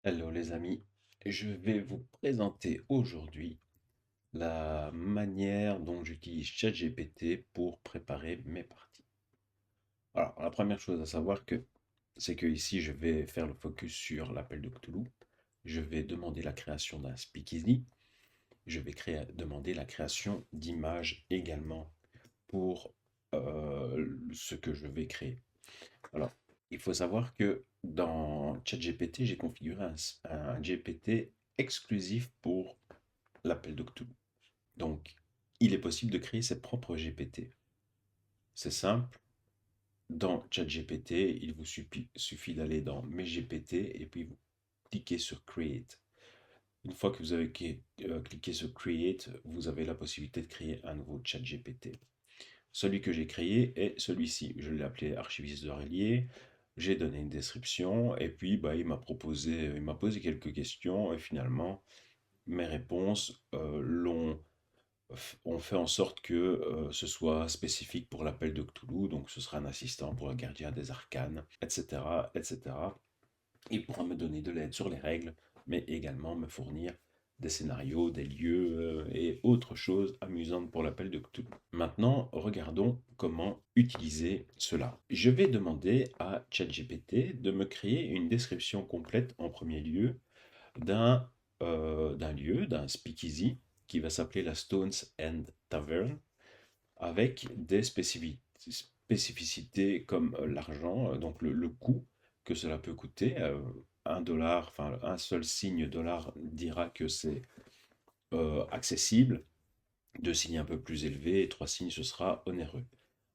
Hello les amis, je vais vous présenter aujourd'hui la manière dont j'utilise ChatGPT pour préparer mes parties. Alors, la première chose à savoir c'est que ici je vais faire le focus sur l'appel de Cthulhu. Je vais demander la création d'un speakeasy. Je vais demander la création d'images également pour ce que je vais créer. Alors, il faut savoir que dans ChatGPT, j'ai configuré un GPT exclusif pour l'appel de Cthulhu. Donc, il est possible de créer ses propres GPT. C'est simple. Dans ChatGPT, il vous suffit d'aller dans Mes GPT et puis vous cliquez sur Create. Une fois que vous avez cliqué sur Create, vous avez la possibilité de créer un nouveau ChatGPT. Celui que j'ai créé est celui-ci. Je l'ai appelé archiviste de relier. J'ai donné une description et puis il m'a posé quelques questions et finalement mes réponses ont fait en sorte que ce soit spécifique pour l'appel de Cthulhu. Donc ce sera un assistant pour le gardien des arcanes, etc., etc. Il pourra me donner de l'aide sur les règles, mais également me fournir des scénarios, des lieux et autres choses amusantes pour l'appel de Cthulhu. Maintenant, regardons comment utiliser cela. Je vais demander à ChatGPT de me créer une description complète en premier lieu d'un d'un speakeasy qui va s'appeler la Stones End Tavern avec des spécificités comme l'argent, donc le coût que cela peut coûter. 1 $, enfin un seul signe dollar dira que c'est accessible. Deux signes un peu plus élevés et trois signes ce sera onéreux.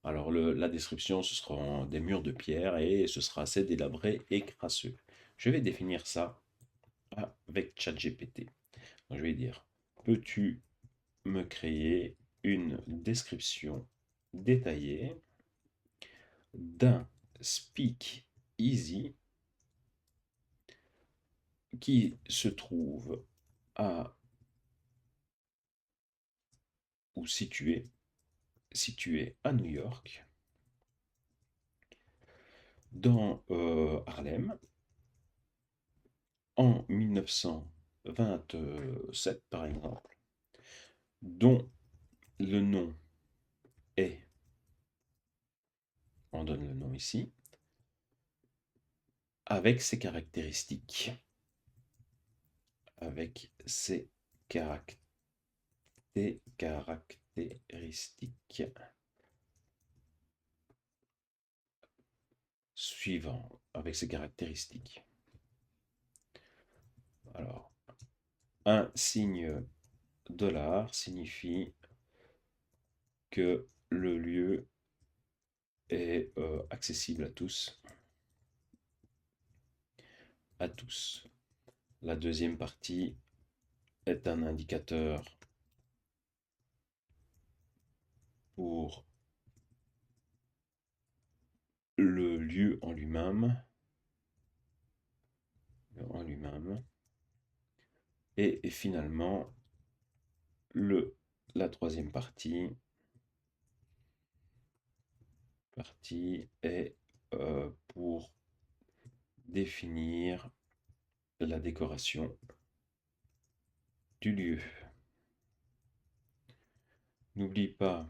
Alors la description ce sera des murs de pierre et ce sera assez délabré et crasseux. Je vais définir ça avec ChatGPT. Je vais dire, peux-tu me créer une description détaillée d'un speak easy qui se trouve à ou situé à New York, dans Harlem, en 1927 par exemple, dont le nom est, on donne le nom ici, avec ses caractéristiques, avec ses caractéristiques suivant, avec ses caractéristiques. Alors, un signe dollar signifie que le lieu est accessible à tous. À tous. La deuxième partie est un indicateur pour le lieu en lui-même. En lui-même. Et finalement, la troisième partie est pour définir la décoration du lieu. N'oublie pas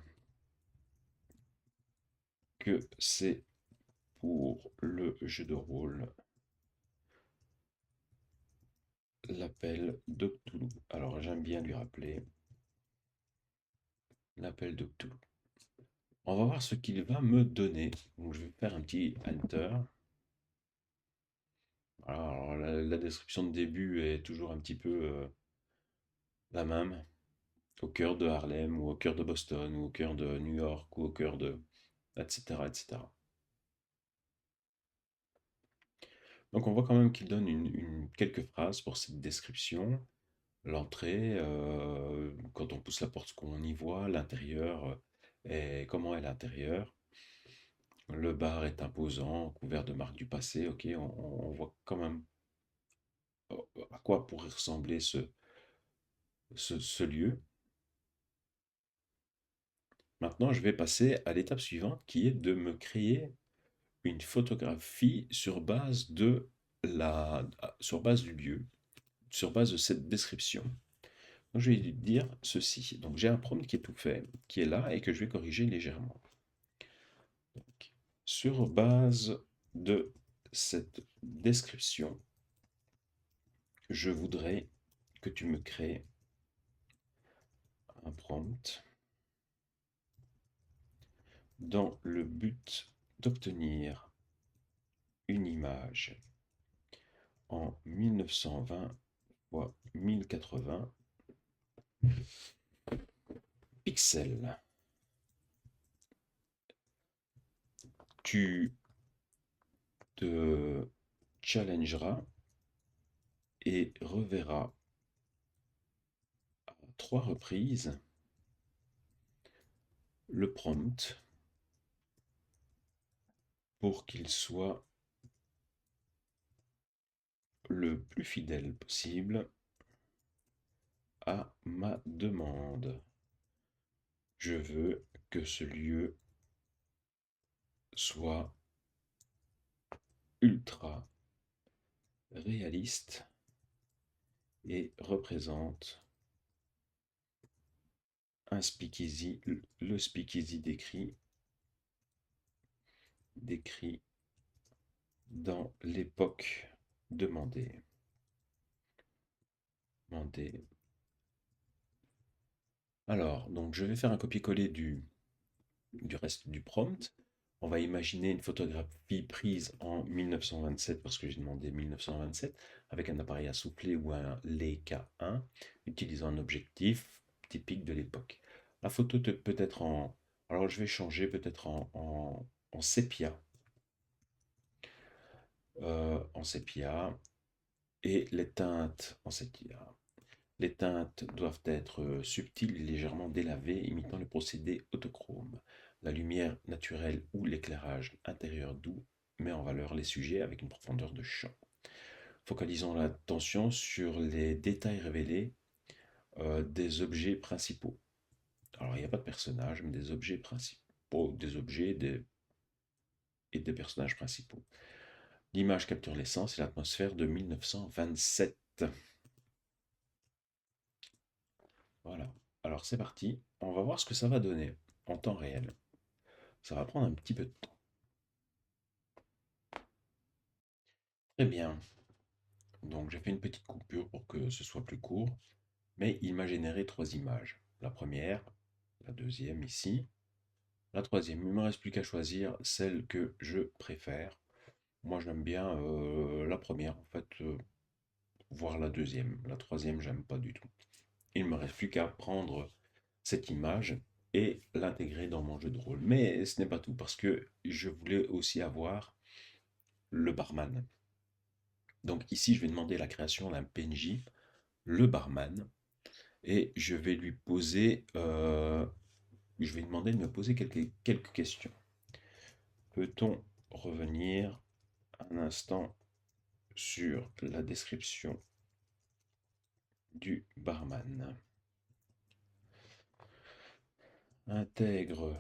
que c'est pour le jeu de rôle l'appel de Cthulhu. Alors j'aime bien lui rappeler l'appel de Cthulhu. On va voir ce qu'il va me donner. Donc je vais faire un petit enter. Alors la description de début est toujours un petit peu la même. Au cœur de Harlem, ou au cœur de Boston, ou au cœur de New York, ou au cœur de... etc. etc. Donc on voit quand même qu'il donne quelques phrases pour cette description. L'entrée, quand on pousse la porte, ce qu'on y voit, l'intérieur, et comment est l'intérieur. Le bar est imposant, couvert de marques du passé. Ok, on voit quand même à quoi pourrait ressembler ce lieu. Maintenant, je vais passer à l'étape suivante qui est de me créer une photographie sur base de sur base du lieu, sur base de cette description. Donc, je vais lui dire ceci. Donc, j'ai un prompt qui est tout fait, qui est là et que je vais corriger légèrement. Donc, sur base de cette description, je voudrais que tu me crées un prompt dans le but d'obtenir une image en 1920 x 1080 pixels. Tu te challengeras et reverras à 3 reprises le prompt pour qu'il soit le plus fidèle possible à ma demande. Je veux que ce lieu soit ultra réaliste et représente un speakeasy, le speakeasy décrit dans l'époque demandée. Alors, donc je vais faire un copier-coller du reste du prompt. On va imaginer une photographie prise en 1927, parce que j'ai demandé 1927, avec un appareil à souffler ou un Leica 1, utilisant un objectif typique de l'époque. La photo peut être en... Alors je vais changer peut-être en sépia. En sépia. Et les teintes en sépia. Les teintes doivent être subtiles et légèrement délavées, imitant le procédé autochrome. La lumière naturelle ou l'éclairage intérieur doux met en valeur les sujets avec une profondeur de champ. Focalisons l'attention sur les détails révélés des objets principaux. Alors, il n'y a pas de personnages, mais des objets principaux, des objets et des personnages principaux. L'image capture l'essence et l'atmosphère de 1927. Voilà. Alors c'est parti. On va voir ce que ça va donner en temps réel. Ça va prendre un petit peu de temps. Très bien. Donc j'ai fait une petite coupure pour que ce soit plus court. Mais il m'a généré 3 images. La première, la deuxième ici, la troisième. Il ne me reste plus qu'à choisir celle que je préfère. Moi j'aime bien la première en fait, voire la deuxième. La troisième, j'aime pas du tout. Il ne me reste plus qu'à prendre cette image et l'intégrer dans mon jeu de rôle. Mais ce n'est pas tout, parce que je voulais aussi avoir le barman. Donc ici, je vais demander la création d'un PNJ, le barman, et je vais lui poser, je vais demander de me poser quelques questions. Peut-on revenir un instant sur la description du barman? Intègre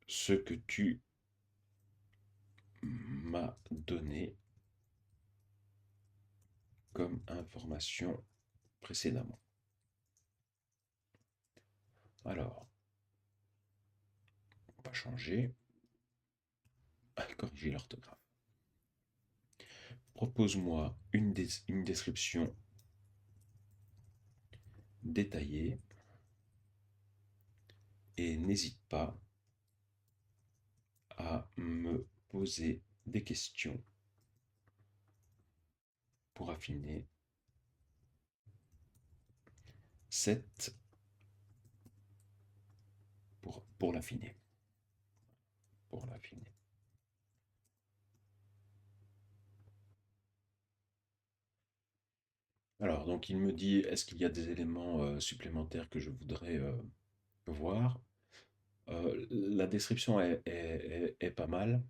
ce que tu m'as donné comme information précédemment. Alors, on va changer, corriger l'orthographe. Propose-moi une description détaillée et n'hésite pas à me poser des questions pour affiner cette pour l'affiner. Pour l'affiner. Alors, donc il me dit, est-ce qu'il y a des éléments supplémentaires que je voudrais voir? La description est pas mal.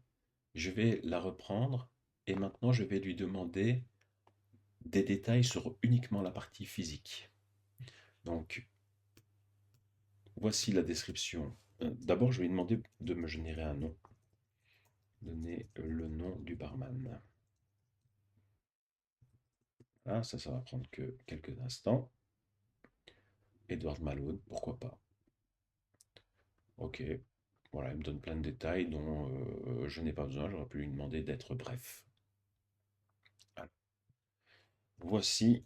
Je vais la reprendre et maintenant je vais lui demander des détails sur uniquement la partie physique. Donc, voici la description. D'abord, je vais lui demander de me générer un nom. donner le nom du barman. Ah, ça va prendre que quelques instants. Edward Malone, pourquoi pas. Ok, voilà, il me donne plein de détails dont je n'ai pas besoin, j'aurais pu lui demander d'être bref. Alors, voici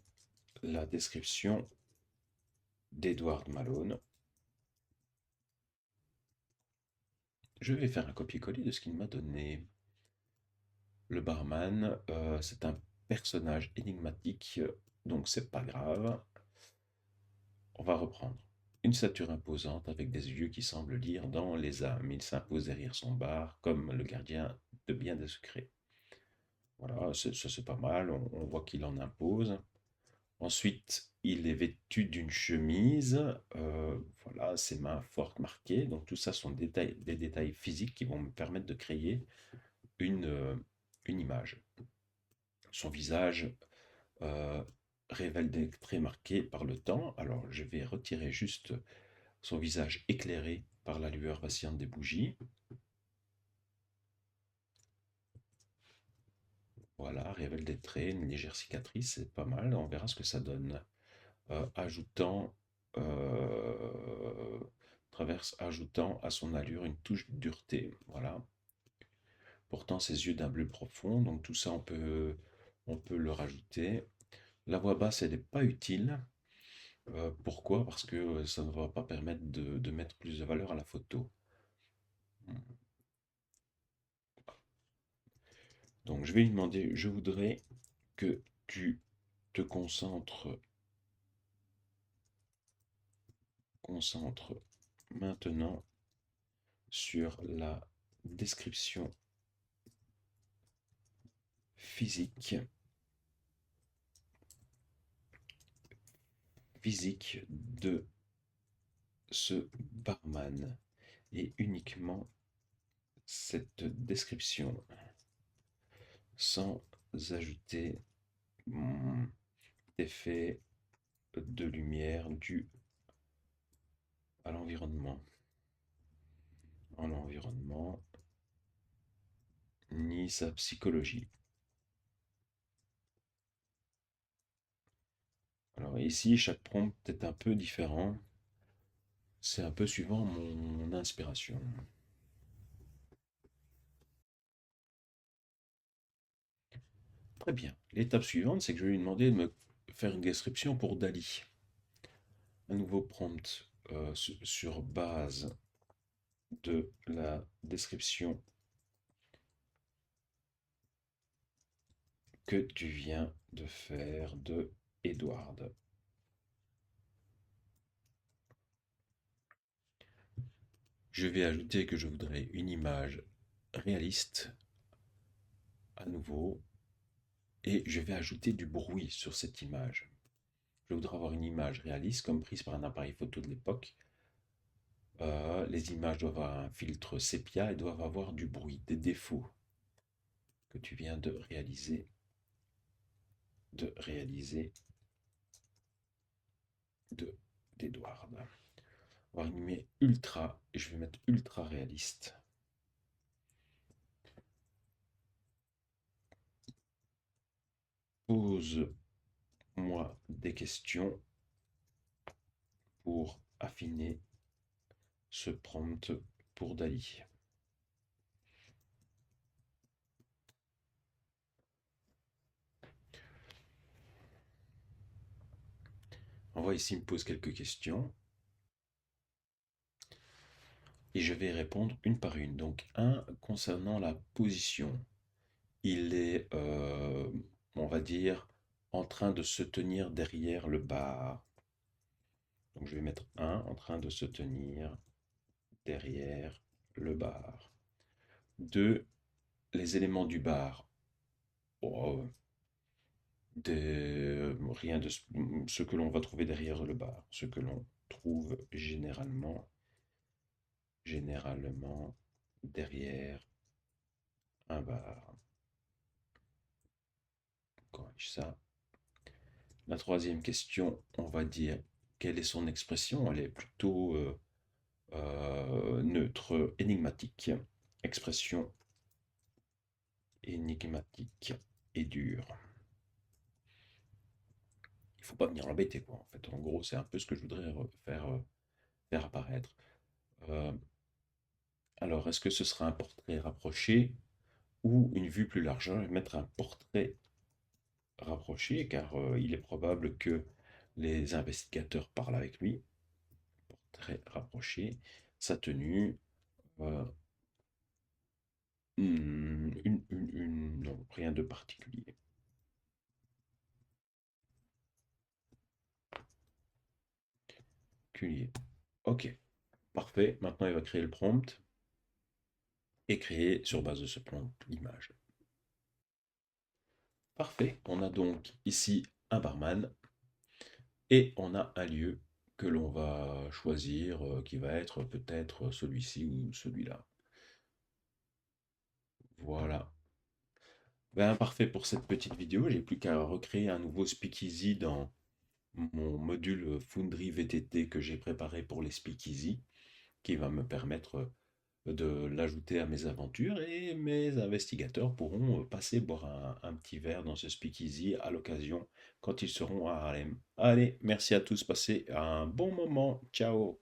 la description d'Edward Malone. Je vais faire un copier-coller de ce qu'il m'a donné. Le barman, c'est un personnage énigmatique, donc c'est pas grave. On va reprendre. Une stature imposante avec des yeux qui semblent lire dans les âmes. Il s'impose derrière son bar comme le gardien de bien des secrets. Voilà, ça c'est pas mal, on voit qu'il en impose. Ensuite, il est vêtu d'une chemise, voilà, ses mains fortes marquées. Donc tout ça sont des détails physiques qui vont me permettre de créer une, euh, une image. Son visage euh, révèle des traits marqués par le temps. Alors je vais retirer juste son visage éclairé par la lueur vacillante des bougies. Voilà, révèle des traits, une légère cicatrice, c'est pas mal. On verra ce que ça donne. Ajoutant, ajoutant à son allure une touche de dureté. Voilà. Pourtant, ses yeux d'un bleu profond, donc tout ça, on peut le rajouter. La voix basse, elle n'est pas utile. Pourquoi? Parce que ça ne va pas permettre de mettre plus de valeur à la photo. Donc, je vais lui demander, je voudrais que tu te concentres maintenant sur la description physique de ce barman et uniquement cette description sans ajouter d'effet de lumière dû à l'environnement. En l'environnement, ni sa psychologie. Alors ici, chaque prompt est un peu différent. C'est un peu suivant mon inspiration. Très bien. L'étape suivante, c'est que je vais lui demander de me faire une description pour Dali. Un nouveau prompt sur base de la description que tu viens de faire de Edward. Je vais ajouter que je voudrais une image réaliste à nouveau et je vais ajouter du bruit sur cette image. Je voudrais avoir une image réaliste comme prise par un appareil photo de l'époque. Les images doivent avoir un filtre sépia et doivent avoir du bruit, des défauts que tu viens de réaliser d'Edward. On va animer ultra et je vais mettre ultra réaliste. Pose-moi des questions pour affiner ce prompt pour Dali. On voit ici, il me pose quelques questions et je vais répondre une par une. Donc, concernant la position. Il est, on va dire, en train de se tenir derrière le bar. Donc je vais mettre un en train de se tenir derrière le bar. 2, les éléments du bar. Oh, rien de ce que l'on va trouver derrière le bar. Ce que l'on trouve généralement derrière un bar. Corrige ça. La troisième question, on va dire quelle est son expression. Elle est plutôt neutre, énigmatique. Expression énigmatique et dur. Il faut pas venir l'embêter, quoi. En fait, en gros, c'est un peu ce que je voudrais faire apparaître. Euh, alors, est-ce que ce sera un portrait rapproché ou une vue plus large? Je vais mettre un portrait rapproché, car il est probable que les investigateurs parlent avec lui. Portrait rapproché, sa tenue, euh, non, rien de particulier. Particulier. Ok, parfait. Maintenant, il va créer le prompt et créer sur base de ce prompt l'image. Parfait. On a donc ici un barman et on a un lieu que l'on va choisir qui va être peut-être celui-ci ou celui-là. Voilà. Ben, parfait pour cette petite vidéo. J'ai plus qu'à recréer un nouveau speakeasy dans mon module Foundry VTT que j'ai préparé pour les speakeasy, qui va me permettre de l'ajouter à mes aventures et mes investigateurs pourront passer boire un petit verre dans ce speakeasy à l'occasion quand ils seront à Harlem. Allez, merci à tous, passez un bon moment. Ciao.